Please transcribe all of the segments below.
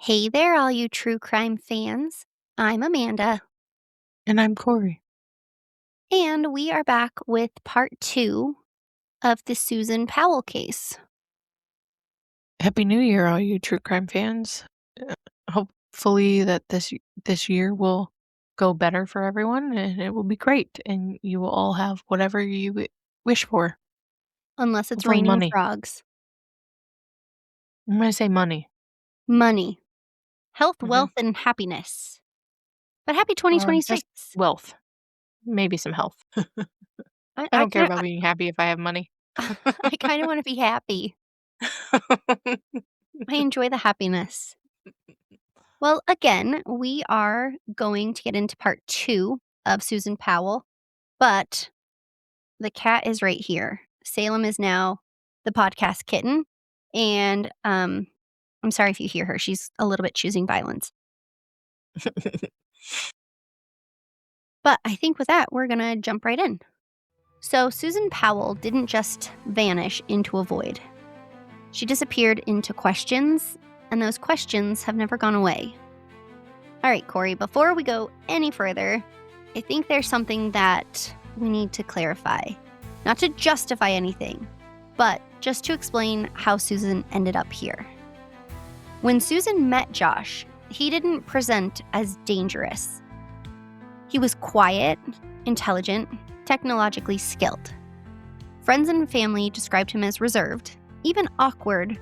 Hey there, all you true crime fans. I'm Amanda, And I'm Corey. and we are back with part 2 of the Susan Powell case. Happy New Year, all you true crime fans. Uh, Hopefully that this year will go better for everyone and it will be great and you will all have whatever you wish for. Unless it's Hopefully raining money. frogs. I'm going to say money. Money. Health, hmm wealth, and happiness. But happy Just 2026. wealth. Maybe some health. I, I I don't care kind about being happy if I have money. of I kind of want to be happy. I enjoy the happiness. Well, again, we are going to get into part 2 of Susan Powell, but the cat is right here. Salem is now the podcast kitten, and I'm sorry if you hear her. She's a little bit choosing violence. But I think with that, we're going to jump right in. So Susan Powell didn't just vanish into a void. She disappeared into questions, and those questions have never gone away. All right, Corey, before we go any further, I think there's something that we need to clarify. Not to justify anything, but just to explain how Susan ended up here. When Susan met Josh, he didn't present as dangerous. He was quiet, intelligent, technologically skilled. Friends and family described him as reserved, even awkward,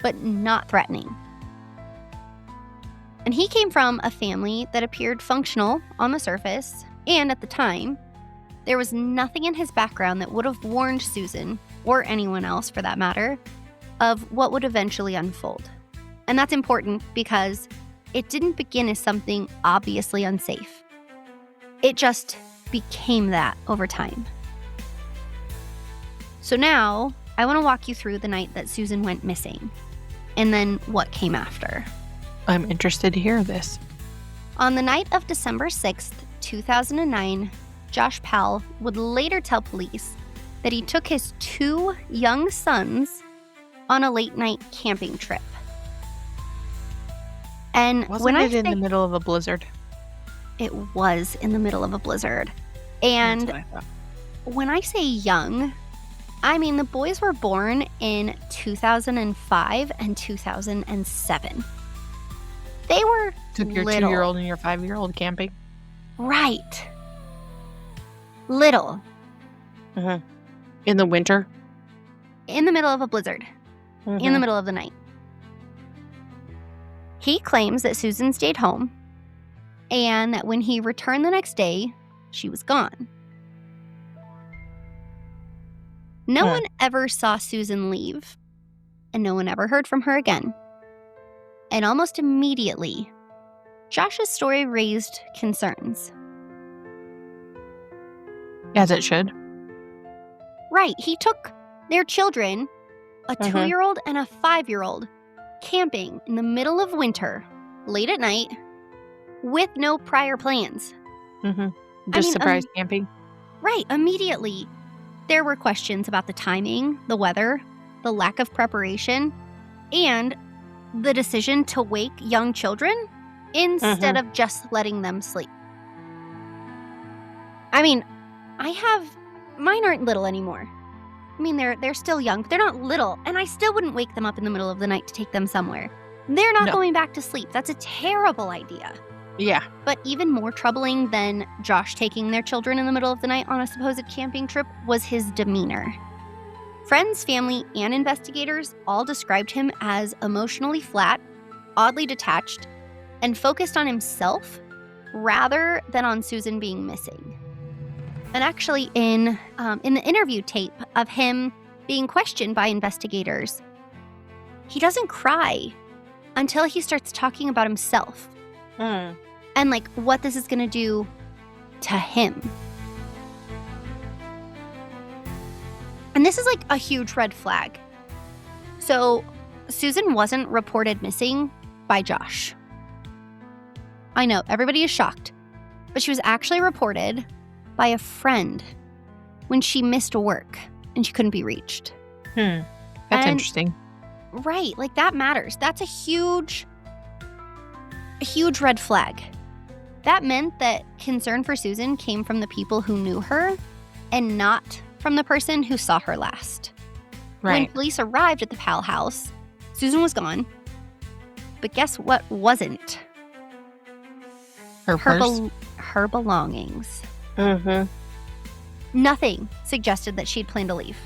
but not threatening. And he came from a family that appeared functional on the surface, and at the time, there was nothing in his background that would have warned Susan, or anyone else for that matter, of what would eventually unfold. And that's important because it didn't begin as something obviously unsafe. It just became that over time. So now, I want to walk you through the night that Susan went missing, and then what came after. I'm interested to hear this. On the night of December 6th, 2009, Josh Powell would later tell police that he took his 2 young sons on a late-night camping trip. And Wasn't it in the middle of a blizzard? It was in the middle of a blizzard. That's And what I thought. when I say young, I mean the boys were born in 2005 and 2007. They were Took your little. 2-year-old and your 5-year-old camping? Right. Little. In the winter? In the middle of a blizzard. In the middle of the night. He claims that Susan stayed home and that when he returned the next day, she was gone. No one ever saw Susan leave, and no one ever heard from her again. And almost immediately, Josh's story raised concerns. As it should. Right, he took their children, a 2-year-old and a 5-year-old, camping in the middle of winter, late at night, with no prior plans. Just surprise camping? Right, immediately. There were questions about the timing, the weather, the lack of preparation, and the decision to wake young children instead of just letting them sleep. I mean, mine aren't little anymore. I mean, they're still young, but they're not little, and I still wouldn't wake them up in the middle of the night to take them somewhere. They're not going back to sleep. That's a terrible idea. Yeah. But even more troubling than Josh taking their children in the middle of the night on a supposed camping trip was his demeanor. Friends, family, and investigators all described him as emotionally flat, oddly detached, and focused on himself rather than on Susan being missing. And actually, in the interview tape of him being questioned by investigators, he doesn't cry until he starts talking about himself and like what this is going to do to him. And this is like a huge red flag. So Susan wasn't reported missing by Josh. I know, everybody is shocked, but she was actually reported by a friend when she missed work and she couldn't be reached. That's interesting. Right, like that matters. That's a huge A huge red flag. That meant that concern for Susan came from the people who knew her and not from the person who saw her last. When Right. police arrived at the Powell house, Susan was gone. But guess what wasn't? Her purse. Her belongings. Mm-hmm. Nothing suggested that she'd planned to leave.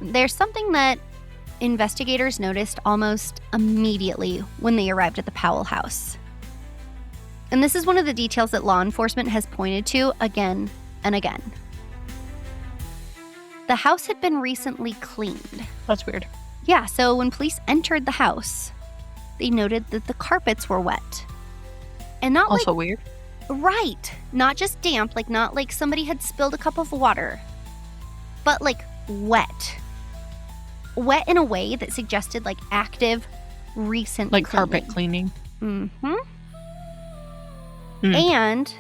There's something that investigators noticed almost immediately when they arrived at the Powell house. And this is one of the details that law enforcement has pointed to again and again. The house had been recently cleaned. That's weird. Yeah, so when police entered the house, they noted that the carpets were wet. And not Also weird. right, not just damp, not like somebody had spilled a cup of water, but wet. Wet in a way that suggested active, recent Like carpet cleaning. Mm-hmm. Mm. And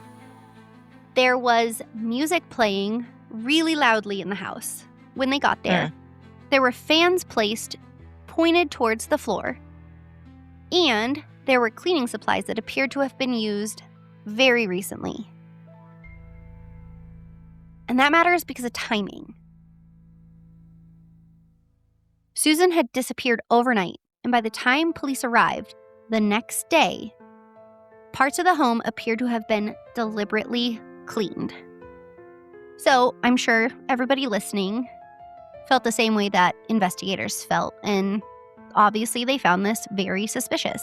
there was music playing really loudly in the house when they got there. There were fans placed pointed towards the floor. And there were cleaning supplies that appeared to have been used very recently. And that matters because of timing. Susan had disappeared overnight, and by the time police arrived the next day, parts of the home appeared to have been deliberately cleaned. So I'm sure everybody listening felt the same way that investigators felt, and obviously they found this very suspicious.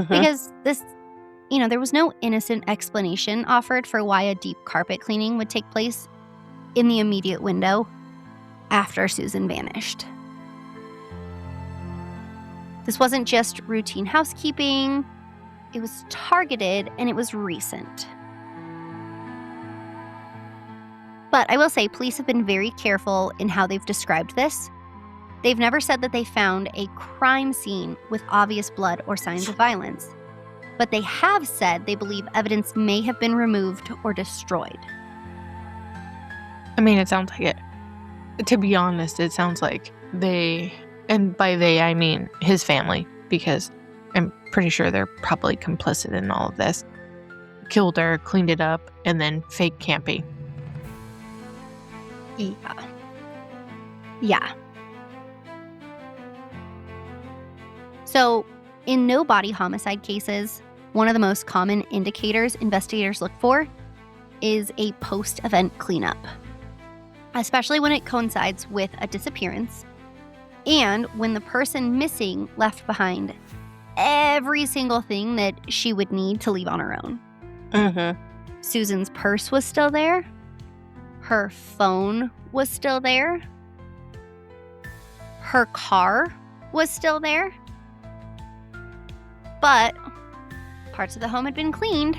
Because there was no innocent explanation offered for why a deep carpet cleaning would take place in the immediate window after Susan vanished. This wasn't just routine housekeeping. It was targeted, and it was recent. But I will say, police have been very careful in how they've described this. They've never said that they found a crime scene with obvious blood or signs of violence. But they have said they believe evidence may have been removed or destroyed. I mean, it sounds like it. To be honest, it sounds like they, and by they I mean his family, because I'm pretty sure they're probably complicit in all of this, killed her, cleaned it up, and then fake camping. Yeah. So, in no body homicide cases, one of the most common indicators investigators look for is a post-event cleanup, especially when it coincides with a disappearance and when the person missing left behind every single thing that she would need to leave on her own. Susan's purse was still there. Her phone was still there. Her car was still there. But parts of the home had been cleaned.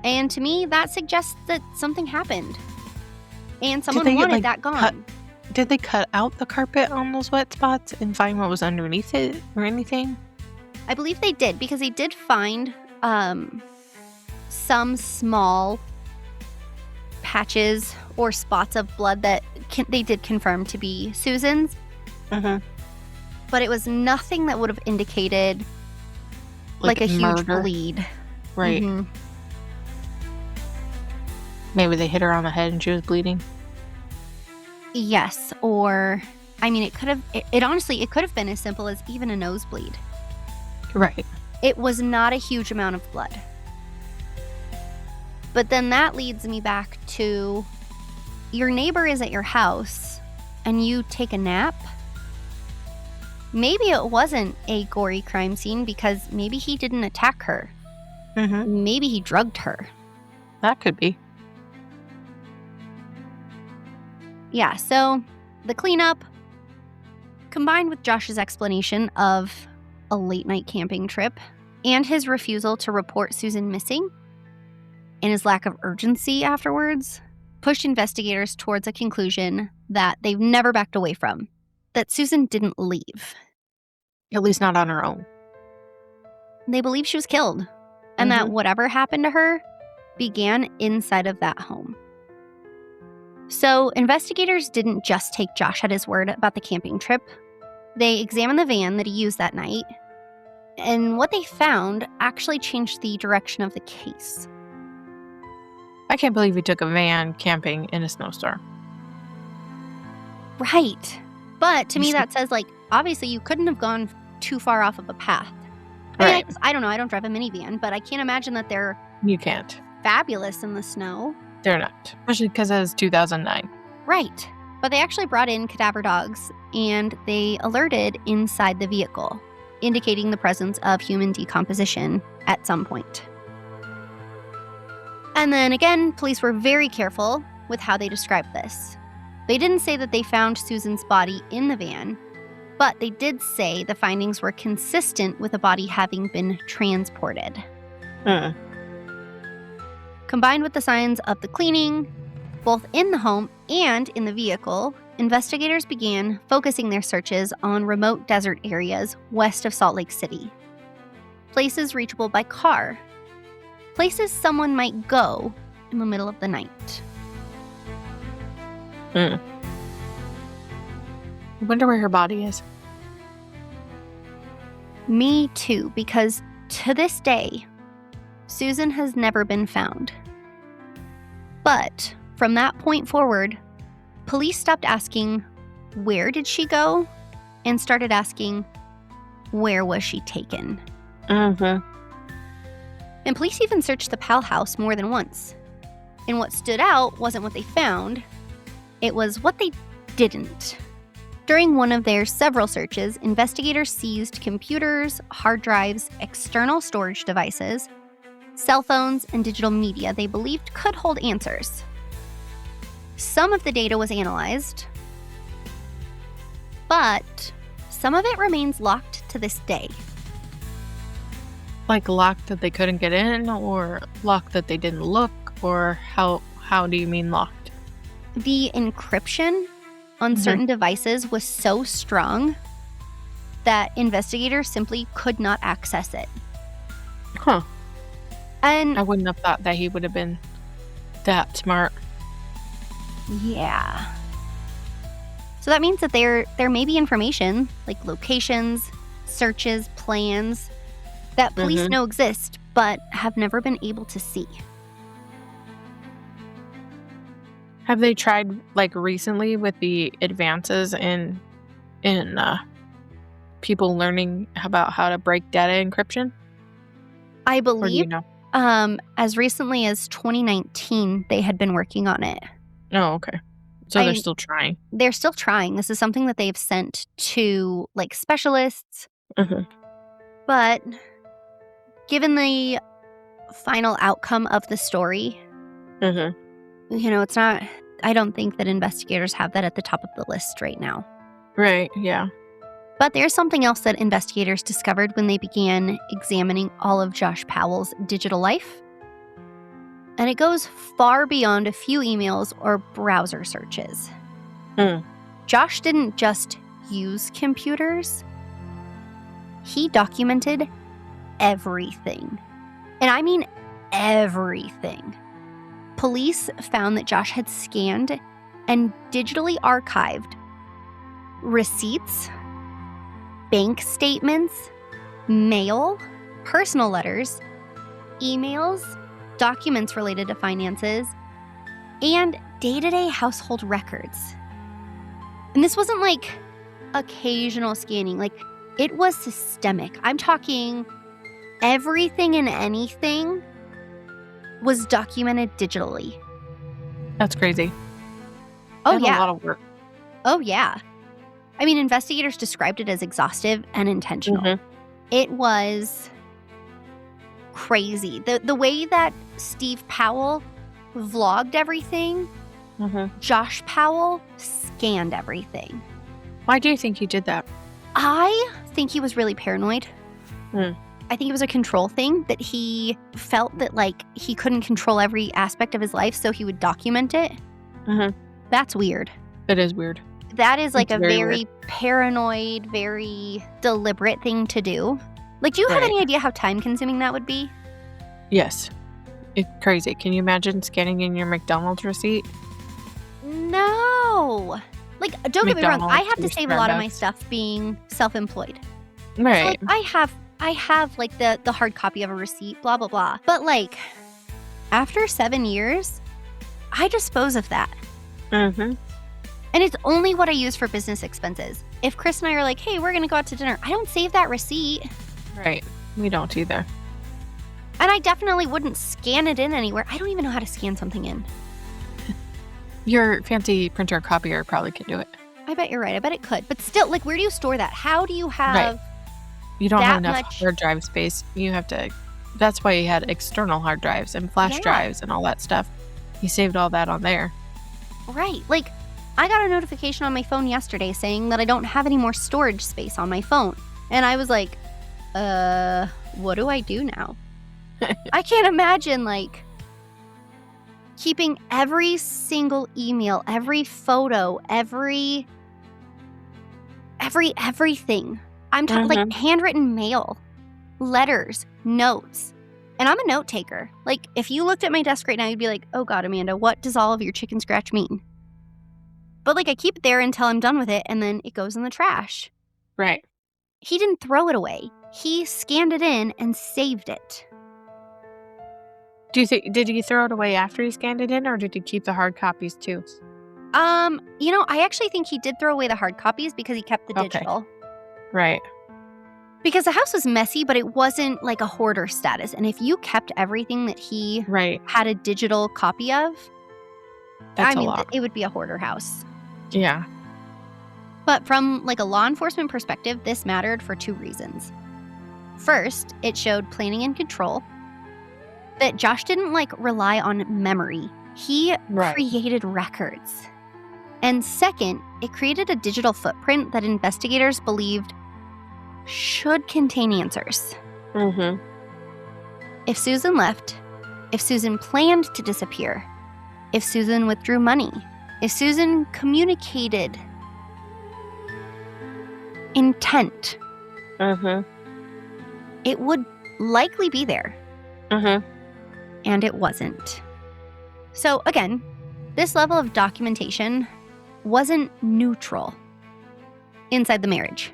And to me, that suggests that something happened. And someone wanted that gone. Did they cut out the carpet on those wet spots and find what was underneath it or anything? I believe they did, because they did find some small patches or spots of blood that they did confirm to be Susan's. But it was nothing that would have indicated like a huge murder. bleed. Right. Maybe they hit her on the head and she was bleeding. Yes, or I mean, it could have. It honestly, it could have been as simple as even a nosebleed. Right. It was not a huge amount of blood. But then that leads me back to your neighbor is at your house and you take a nap. Maybe it wasn't a gory crime scene because maybe he didn't attack her. Maybe he drugged her. That could be. Yeah, so the cleanup, combined with Josh's explanation of a late-night camping trip and his refusal to report Susan missing and his lack of urgency afterwards, pushed investigators towards a conclusion that they've never backed away from, that Susan didn't leave. At least not on her own. They believe she was killed, and that whatever happened to her began inside of that home. So investigators didn't just take Josh at his word about the camping trip. They examined the van that he used that night, And what they found actually changed the direction of the case. I can't believe he took a van camping in a snowstorm. Right. But to You me, see- that says, like, obviously you couldn't have gone too far off of a path. I mean, Right. I don't know. I don't drive a minivan, but I can't imagine that they're You can't. fabulous in the snow. They're not. Especially because it was 2009. Right. But they actually brought in cadaver dogs and they alerted inside the vehicle, indicating the presence of human decomposition at some point. And then again, police were very careful with how they described this. They didn't say that they found Susan's body in the van, but they did say the findings were consistent with the body having been transported. Combined with the signs of the cleaning, both in the home and in the vehicle, investigators began focusing their searches on remote desert areas west of Salt Lake City. Places reachable by car. Places someone might go in the middle of the night. I wonder where her body is. Me too, because to this day, Susan has never been found. But from that point forward, police stopped asking, where did she go? And started asking, where was she taken? And police even searched the Powell house more than once. And what stood out wasn't what they found, it was what they didn't. During one of their several searches, investigators seized computers, hard drives, external storage devices, cell phones, and digital media they believed could hold answers. Some of the data was analyzed, but some of it remains locked to this day. Like locked that they couldn't get in, or locked that they didn't look, or how do you mean locked? The encryption on certain devices was so strong that investigators simply could not access it. Huh. And I wouldn't have thought that he would have been that smart. yeah. So that means that there may be information, like locations, searches, plans, that police know exist, but have never been able to see. Have they tried, like, recently with the advances in people learning about how to break data encryption? I Or do you believe know? as recently as 2019, they had been working on it. Oh, okay. So I- they're still trying. They're still trying. This is something that they've sent to like specialists, but given the final outcome of the story, it's not, I don't think that investigators have that at the top of the list right now. Right, yeah. But there's something else that investigators discovered when they began examining all of Josh Powell's digital life. And it goes far beyond a few emails or browser searches. Josh didn't just use computers. He documented everything. And I mean everything. Police found that Josh had scanned and digitally archived receipts, bank statements, mail, personal letters, emails, documents related to finances, and day-to-day household records. And this wasn't like occasional scanning, like it was systemic. I'm talking everything and anything was documented digitally. That's crazy. Oh, That's yeah. a lot of work. Oh, yeah. I mean, investigators described it as exhaustive and intentional. It was crazy. The way that Steve Powell vlogged everything, Josh Powell scanned everything. Why do you think he did that? I think he was really paranoid. I think it was a control thing, that he felt that like he couldn't control every aspect of his life, so he would document it. That's weird. It is weird. That is like It's a very very paranoid, very deliberate thing to do. Like, do you have Right. any idea how time consuming that would be? Yes. It's crazy. Can you imagine scanning in your McDonald's receipt? No. Like, don't get me wrong. I McDonald's have to or save a lot of my Starbucks. stuff being self-employed. So, Right. like, I have I have, like, the hard copy of a receipt, blah, blah, blah. But, like, after 7 years, I dispose of that. Mm-hmm. And it's only what I use for business expenses. If Chris and I are like, hey, we're going to go out to dinner, I don't save that receipt. Right. We don't either. And I definitely wouldn't scan it in anywhere. I don't even know how to scan something in. Your fancy printer copier probably can do it. I bet you're right. I bet it could. But still, like, where do you store that? How do you have You don't have that enough much? hard drive space. You have to. That's why he had external hard drives and flash Yeah. drives and all that stuff. He saved all that on there. Right. Like, I got a notification on my phone yesterday saying that I don't have any more storage space on my phone. And I was like, what do I do now? I can't imagine, like, keeping every single email, every photo, everything. I'm talking like handwritten mail, letters, notes. And I'm a note taker. Like, if you looked at my desk right now, you'd be like, oh God, Amanda, what does all of your chicken scratch mean? But, like, I keep it there until I'm done with it, and then it goes in the trash. Right. He didn't throw it away. He scanned it in and saved it. Do you think, did he throw it away after he scanned it in, or did he keep the hard copies too? I actually think he did throw away the hard copies because he kept the Okay. digital. Right. Because the house was messy, but it wasn't like a hoarder status. And if you kept everything that he Right. had a digital copy of, That's a lot. it would be a hoarder house. Yeah. But from, like, a law enforcement perspective, this mattered for 2 reasons. First, it showed planning and control. That Josh didn't, like, rely on memory. He Right. created records. And second, it created a digital footprint that investigators believed should contain answers. Mm-hmm. If Susan left, if Susan planned to disappear, if Susan withdrew money, if Susan communicated intent, Mm-hmm. it would likely be there. Mm-hmm. And it wasn't. So again, this level of documentation wasn't neutral inside the marriage.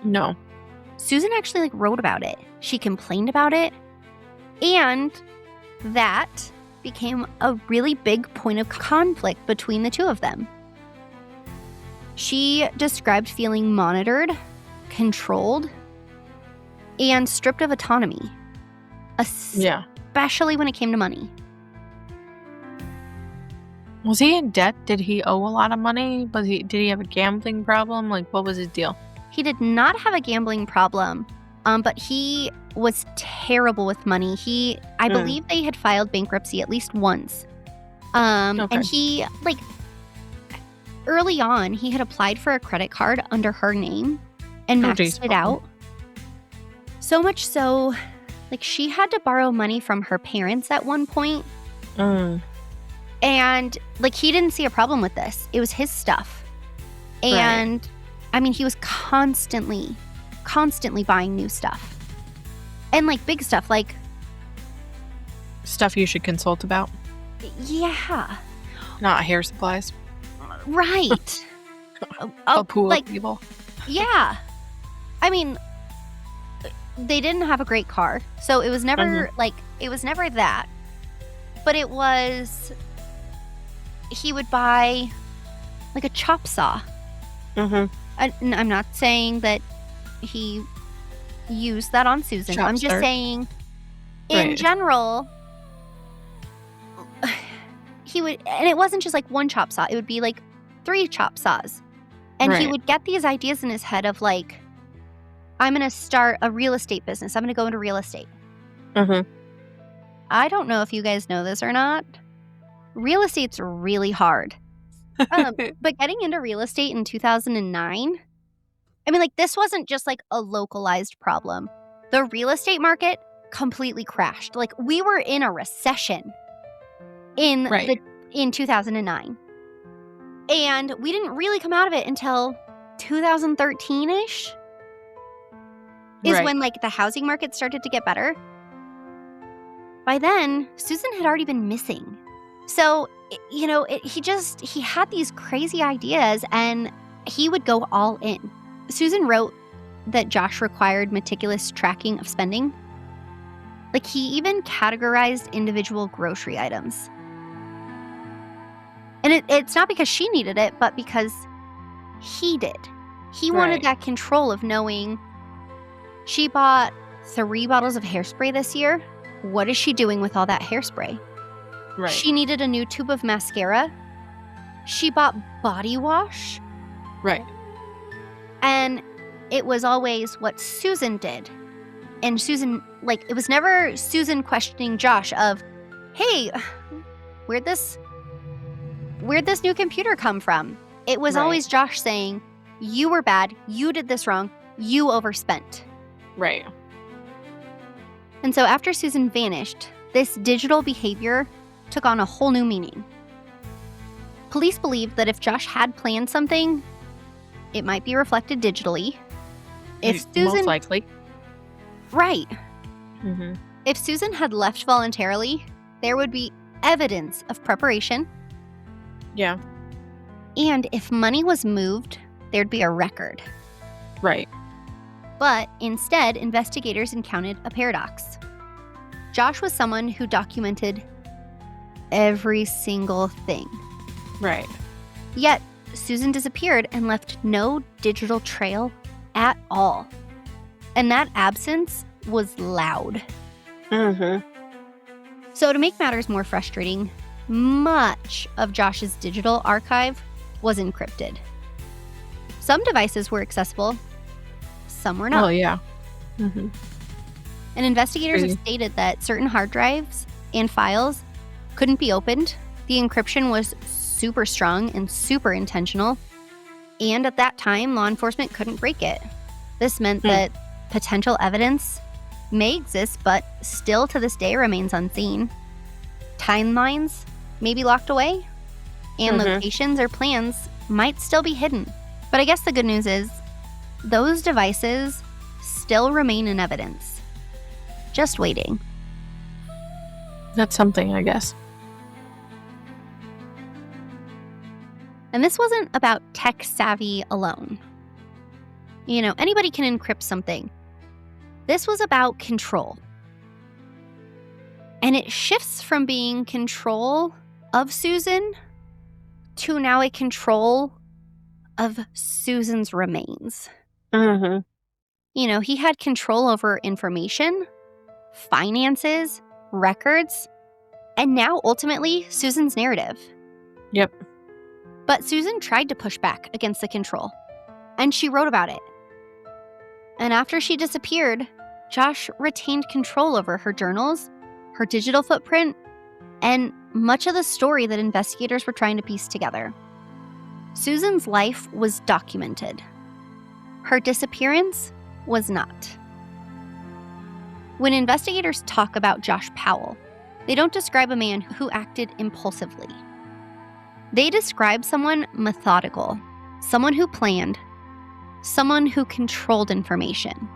No. Susan actually, like, wrote about it. She complained about it. And that became a really big point of conflict between the two of them. She described feeling monitored, controlled, and stripped of autonomy. Yeah. Especially when it came to money. Was he in debt? Did he owe a lot of money? Did he have a gambling problem? Like, what was his deal? He did not have a gambling problem, but he was terrible with money. I believe they had filed bankruptcy at least once. Okay. And he, like, early on, he had applied for a credit card under her name and maxed it out. So much so, like, she had to borrow money from her parents at one point. And, like, he didn't see a problem with this. It was his stuff. And, right. I mean, he was constantly buying new stuff. And, like, big stuff, like... Stuff you should consult about. Yeah. Not hair supplies. Right. A pool like, of people. Yeah. I mean, they didn't have a great car. So it was never, it was never that. But it was... He would buy, like, a chop saw. And I'm not saying that he used that on Susan. I'm just saying, in general, he would, and it wasn't just like one chop saw. It would be like 3 chop saws. And he would get these ideas in his head of, like, I'm going to start a real estate business. I'm going to go into real estate. I don't know if you guys know this or not. Real estate's really hard. But getting into real estate in 2009, I mean, like, this wasn't just, like, a localized problem. The real estate market completely crashed. Like, we were in a recession in 2009. And we didn't really come out of it until 2013-ish is when, like, the housing market started to get better. By then, Susan had already been missing. So, you know, he had these crazy ideas, and he would go all in. Susan wrote that Josh required meticulous tracking of spending. Like, he even categorized individual grocery items. And it's not because she needed it, but because he did. He wanted Right. that control of knowing she bought 3 bottles of hairspray this year. What is she doing with all that hairspray? Right. She needed a new tube of mascara. She bought body wash. Right. And it was always what Susan did. And Susan, like, it was never Susan questioning Josh of, hey, where'd this new computer come from? It was Right. always Josh saying, you were bad, you did this wrong, you overspent. Right. And so after Susan vanished, this digital behavior took on a whole new meaning. Police believed that if Josh had planned something, it might be reflected digitally. If Most Susan, likely. right, Mm-hmm. if Susan had left voluntarily, there would be evidence of preparation. Yeah. And if money was moved, there'd be a record. Right. But instead, investigators encountered a paradox. Josh was someone who documented every single thing. Right. Yet, Susan disappeared and left no digital trail at all. And that absence was loud. Mm-hmm. So to make matters more frustrating, much of Josh's digital archive was encrypted. Some devices were accessible, some were not. Oh, yeah. Mm-hmm. And investigators have Crazy. stated that certain hard drives and files couldn't be opened. The encryption was super strong and super intentional. And at that time, law enforcement couldn't break it. This meant that potential evidence may exist, but still to this day remains unseen. Timelines may be locked away, and locations or plans might still be hidden. But I guess the good news is those devices still remain in evidence, just waiting. That's something, I guess. And this wasn't about tech savvy alone. You know, anybody can encrypt something. This was about control. And it shifts from being control of Susan to now a control of Susan's remains. Mm-hmm. You know, he had control over information, finances, records, and now ultimately Susan's narrative. Yep. But Susan tried to push back against the control, and she wrote about it. And after she disappeared, Josh retained control over her journals, her digital footprint, and much of the story that investigators were trying to piece together. Susan's life was documented. Her disappearance was not. When investigators talk about Josh Powell, they don't describe a man who acted impulsively. They describe someone methodical, someone who planned, someone who controlled information.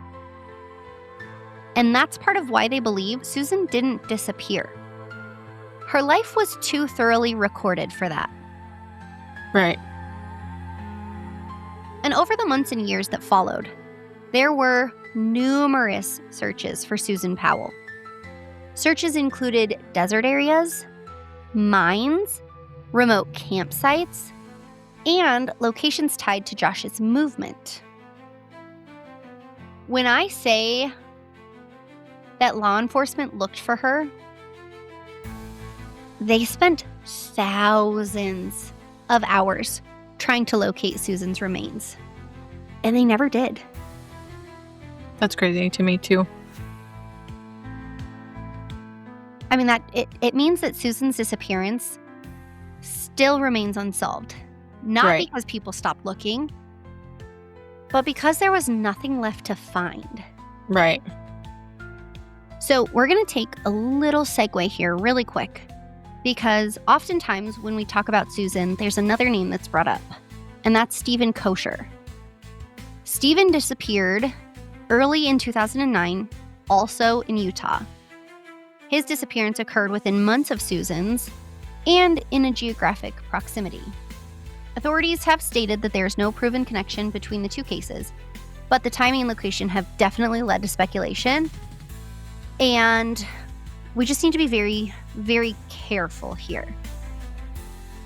And that's part of why they believe Susan didn't disappear. Her life was too thoroughly recorded for that. Right. And over the months and years that followed, there were numerous searches for Susan Powell. Searches included desert areas, mines, remote campsites, and locations tied to Josh's movement. When I say that law enforcement looked for her, they spent thousands of hours trying to locate Susan's remains, and they never did. That's crazy to me, too. I mean, that it means that Susan's disappearance still remains unsolved. Not Right. because people stopped looking, but because there was nothing left to find. Right. So we're going to take a little segue here really quick, because oftentimes when we talk about Susan, there's another name that's brought up, and that's Stephen Kosher. Stephen disappeared early in 2009, also in Utah. His disappearance occurred within months of Susan's and in a geographic proximity. Authorities have stated that there's no proven connection between the two cases, but the timing and location have definitely led to speculation. And we just need to be very, very careful here.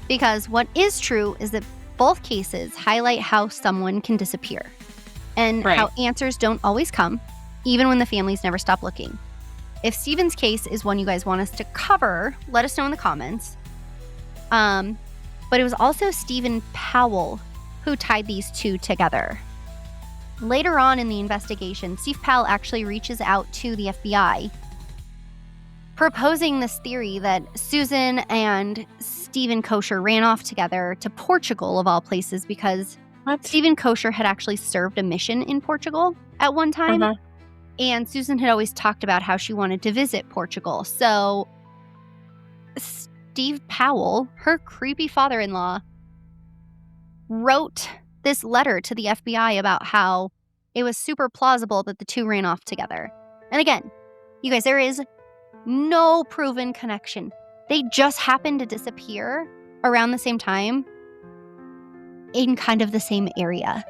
Because what is true is that both cases highlight how someone can disappear and how answers don't always come, even when the families never stop looking. If Stephen's case is one you guys want us to cover, let us know in the comments. But it was also Susan Powell who tied these two together. Later on in the investigation, Steve Powell actually reaches out to the FBI, proposing this theory that Susan and Stephen Kosher ran off together to Portugal, of all places, because Stephen Kosher had actually served a mission in Portugal at one time. And Susan had always talked about how she wanted to visit Portugal. So Steve Powell, her creepy father-in-law, wrote this letter to the FBI about how it was super plausible that the two ran off together. And again, you guys, there is no proven connection. They just happened to disappear around the same time in kind of the same area.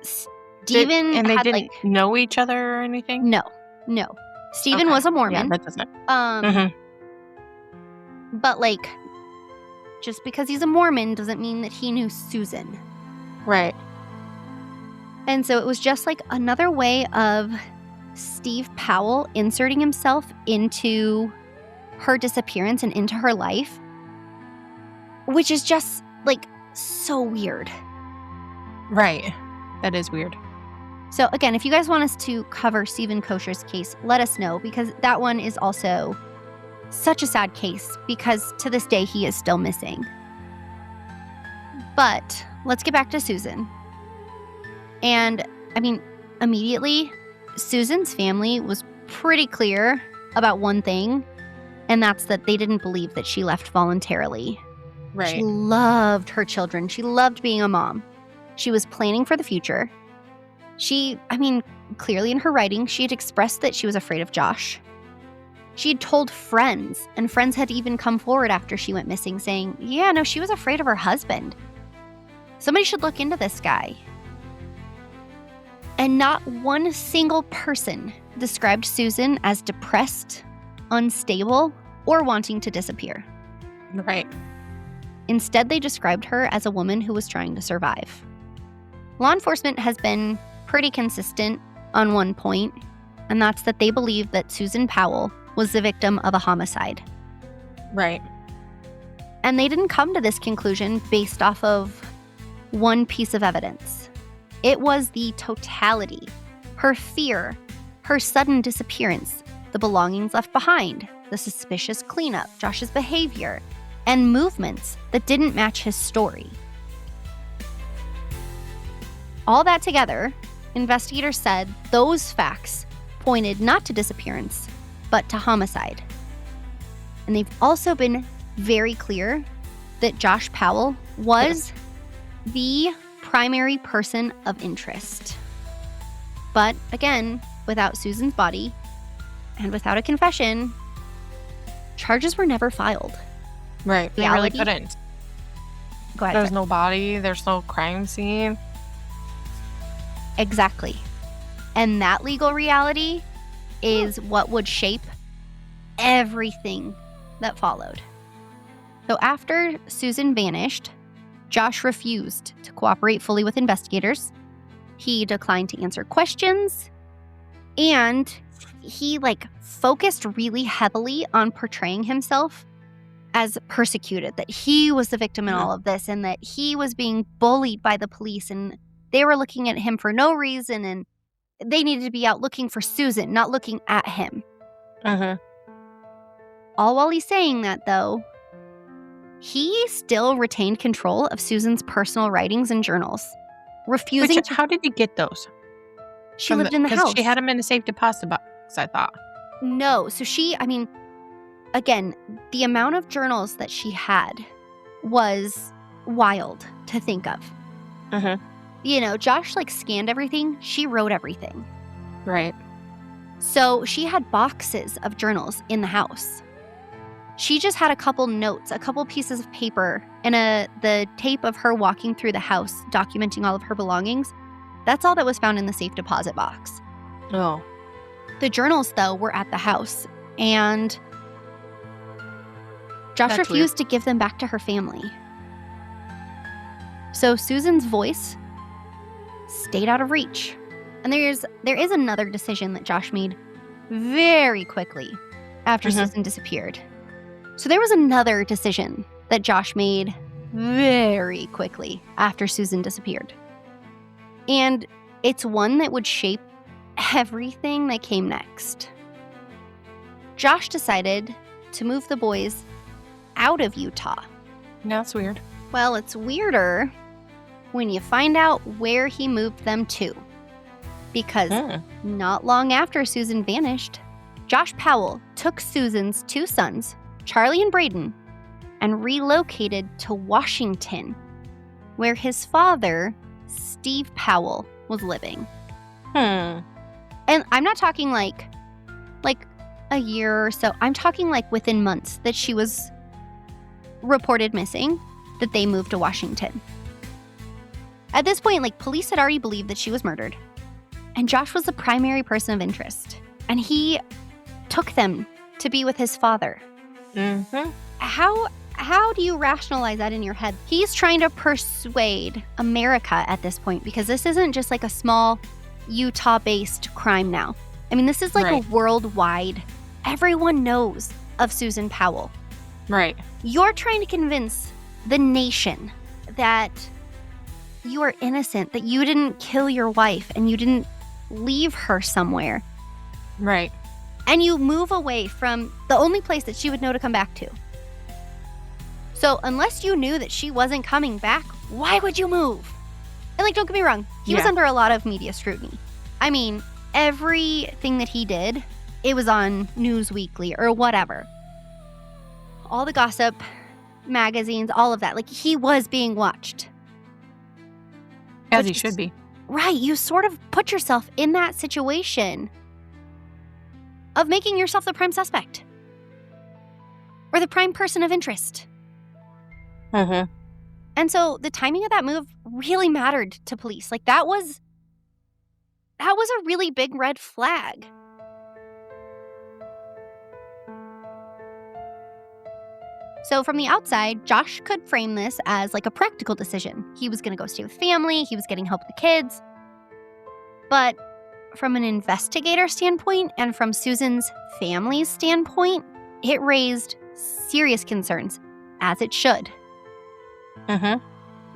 Stephen and they had, didn't know each other or anything? No. Stephen was a Mormon. Yeah, that doesn't. But just because he's a Mormon doesn't mean that he knew Susan. Right. And so it was just another way of Steve Powell inserting himself into her disappearance and into her life, which is just so weird. Right. That is weird. So again, if you guys want us to cover Stephen Kosher's case, let us know, because that one is also such a sad case, because to this day he is still missing. But let's get back to Susan. And immediately Susan's family was pretty clear about one thing, and that's that they didn't believe that she left voluntarily. Right. She loved her children. She loved being a mom. She was planning for the future. Clearly in her writing, she had expressed that she was afraid of Josh. She had told friends, and friends had even come forward after she went missing saying, yeah, no, she was afraid of her husband. Somebody should look into this guy. And not one single person described Susan as depressed, unstable, or wanting to disappear. Right. Instead, they described her as a woman who was trying to survive. Law enforcement has been pretty consistent on one point, and that's that they believe that Susan Powell was the victim of a homicide. Right. And they didn't come to this conclusion based off of one piece of evidence. It was the totality, her fear, her sudden disappearance, the belongings left behind, the suspicious cleanup, Josh's behavior, and movements that didn't match his story. All that together, investigators said those facts pointed not to disappearance, but to homicide. And they've also been very clear that Josh Powell was the primary person of interest. But again, without Susan's body and without a confession, charges were never filed. Right. They really couldn't. Go ahead. There's no body. There's no crime scene. Exactly. And that legal reality is what would shape everything that followed. So after Susan vanished, Josh refused to cooperate fully with investigators. He declined to answer questions, and he focused really heavily on portraying himself as persecuted, that he was the victim in all of this, and that he was being bullied by the police, and they were looking at him for no reason, and they needed to be out looking for Susan, not looking at him. All while he's saying that, though, he still retained control of Susan's personal writings and journals, refusing to... How did he get those? She lived in the house. She had them in a safe deposit box, I thought. No. So again, the amount of journals that she had was wild to think of. Josh scanned everything. She wrote everything. Right. So she had boxes of journals in the house. She just had a couple notes, a couple pieces of paper, and the tape of her walking through the house, documenting all of her belongings. That's all that was found in the safe deposit box. Oh. The journals, though, were at the house, and Josh That's refused to give them back to her family. So Susan's voice stayed out of reach. And there is another decision that Josh made very quickly after Susan disappeared. So there was another decision that Josh made very quickly after Susan disappeared. And it's one that would shape everything that came next. Josh decided to move the boys out of Utah. That's weird. Well, it's weirder when you find out where he moved them to. Because not long after Susan vanished, Josh Powell took Susan's 2 sons, Charlie and Braden, and relocated to Washington, where his father, Steve Powell, was living. And I'm not talking like a year or so. I'm talking like within months that she was reported missing, that they moved to Washington. At this point, like, police had already believed that she was murdered, and Josh was the primary person of interest, and he took them to be with his father. How do you rationalize that in your head? He's trying to persuade America at this point, because this isn't just like a small Utah-based crime now. I mean, this is like a worldwide, everyone knows of Susan Powell. Right. You're trying to convince the nation that you are innocent, that you didn't kill your wife and you didn't leave her somewhere. Right. And you move away from the only place that she would know to come back to. So unless you knew that she wasn't coming back, why would you move? And like, don't get me wrong, he was under a lot of media scrutiny. I mean, everything that he did, it was on Newsweekly or whatever. All the gossip, magazines, all of that. Like, he was being watched. As he should be. Right. You sort of put yourself in that situation of making yourself the prime suspect. Or the prime person of interest. And so the timing of that move really mattered to police. Like, that was a really big red flag. So from the outside, Josh could frame this as like a practical decision. He was going to go stay with family. He was getting help with the kids. But from an investigator standpoint and from Susan's family's standpoint, it raised serious concerns, as it should.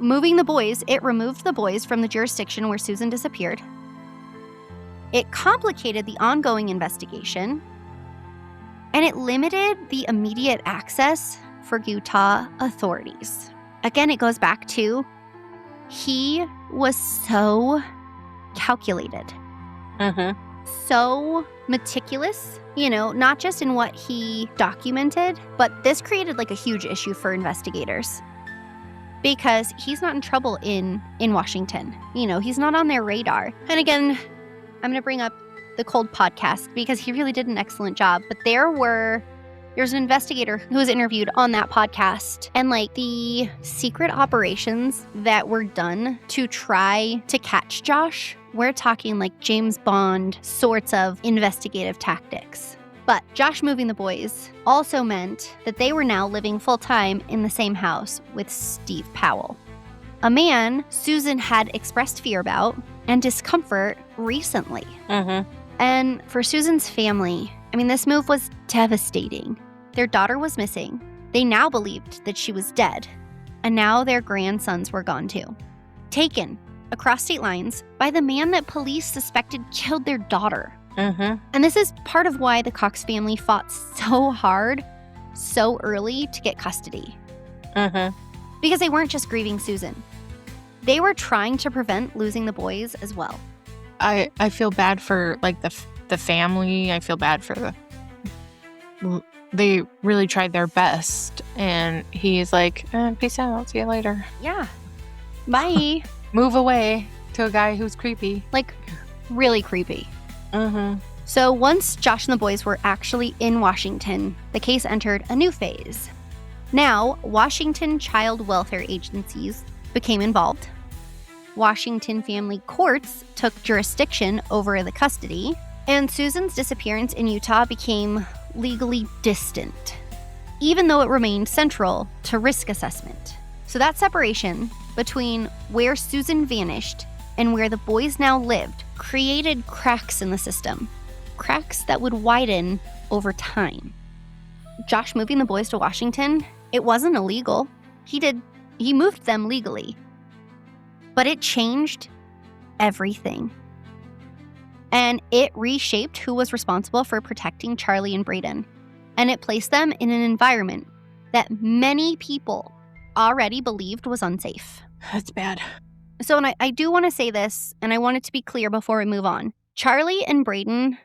Moving the boys, it removed the boys from the jurisdiction where Susan disappeared. It complicated the ongoing investigation. And it limited the immediate access for Utah authorities. Again, it goes back to he was so calculated, so meticulous, not just in what he documented, but this created like a huge issue for investigators because he's not in trouble in Washington. He's not on their radar. And again, I'm going to bring up the Cold podcast because he really did an excellent job, but there's an investigator who was interviewed on that podcast, and like the secret operations that were done to try to catch Josh, we're talking like James Bond sorts of investigative tactics. But Josh moving the boys also meant that they were now living full-time in the same house with Steve Powell, a man Susan had expressed fear about and discomfort recently. And for Susan's family, I mean, this move was devastating. Their daughter was missing. They now believed that she was dead. And now their grandsons were gone too. Taken across state lines by the man that police suspected killed their daughter. And this is part of why the Cox family fought so hard, so early to get custody. Because they weren't just grieving Susan. They were trying to prevent losing the boys as well. I feel bad for like the family. I feel bad for they really tried their best, and he's like, peace out, see you later. Yeah. Bye. Move away to a guy who's creepy. Like, really creepy. So once Josh and the boys were actually in Washington, the case entered a new phase. Now, Washington child welfare agencies became involved. Washington family courts took jurisdiction over the custody, and Susan's disappearance in Utah became legally distant, even though it remained central to risk assessment. So that separation between where Susan vanished and where the boys now lived created cracks in the system, cracks that would widen over time. Josh moving the boys to Washington, it wasn't illegal. He moved them legally. But it changed everything. And it reshaped who was responsible for protecting Charlie and Brayden. And it placed them in an environment that many people already believed was unsafe. That's bad. So, and I do want to say this, and I want it to be clear before we move on. Charlie and Brayden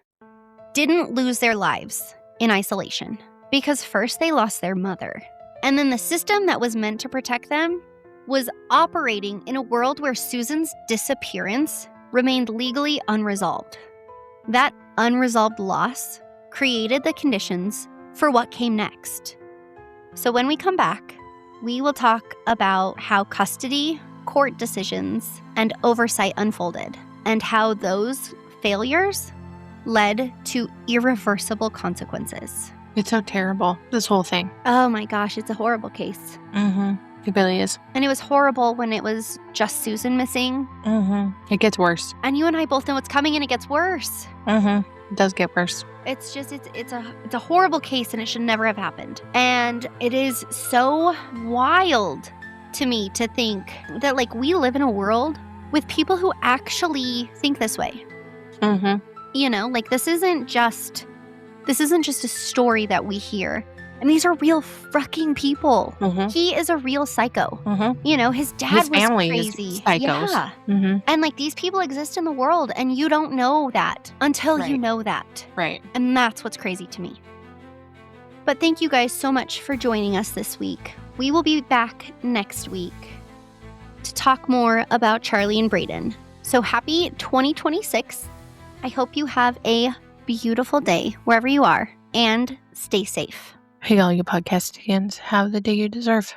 didn't lose their lives in isolation, because first they lost their mother. And then the system that was meant to protect them was operating in a world where Susan's disappearance remained legally unresolved. That unresolved loss created the conditions for what came next. So when we come back, we will talk about how custody, court decisions, and oversight unfolded, and how those failures led to irreversible consequences. It's so terrible, this whole thing. Oh my gosh, it's a horrible case. It really is. And it was horrible when it was just Susan missing. It gets worse. And you and I both know it's coming, and it gets worse. It does get worse. It's just, it's a horrible case, and it should never have happened. And it is so wild to me to think that, like, we live in a world with people who actually think this way. You know, like, this isn't just a story that we hear. And these are real fucking people. He is a real psycho. You know, his dad his was family crazy. Is psychos. Yeah. And like, these people exist in the world, and you don't know that until you know that. Right. And that's what's crazy to me. But thank you guys so much for joining us this week. We will be back next week to talk more about Charlie and Brayden. So happy 2026. I hope you have a beautiful day wherever you are, and stay safe. Hey, all you podcast fans, have the day you deserve.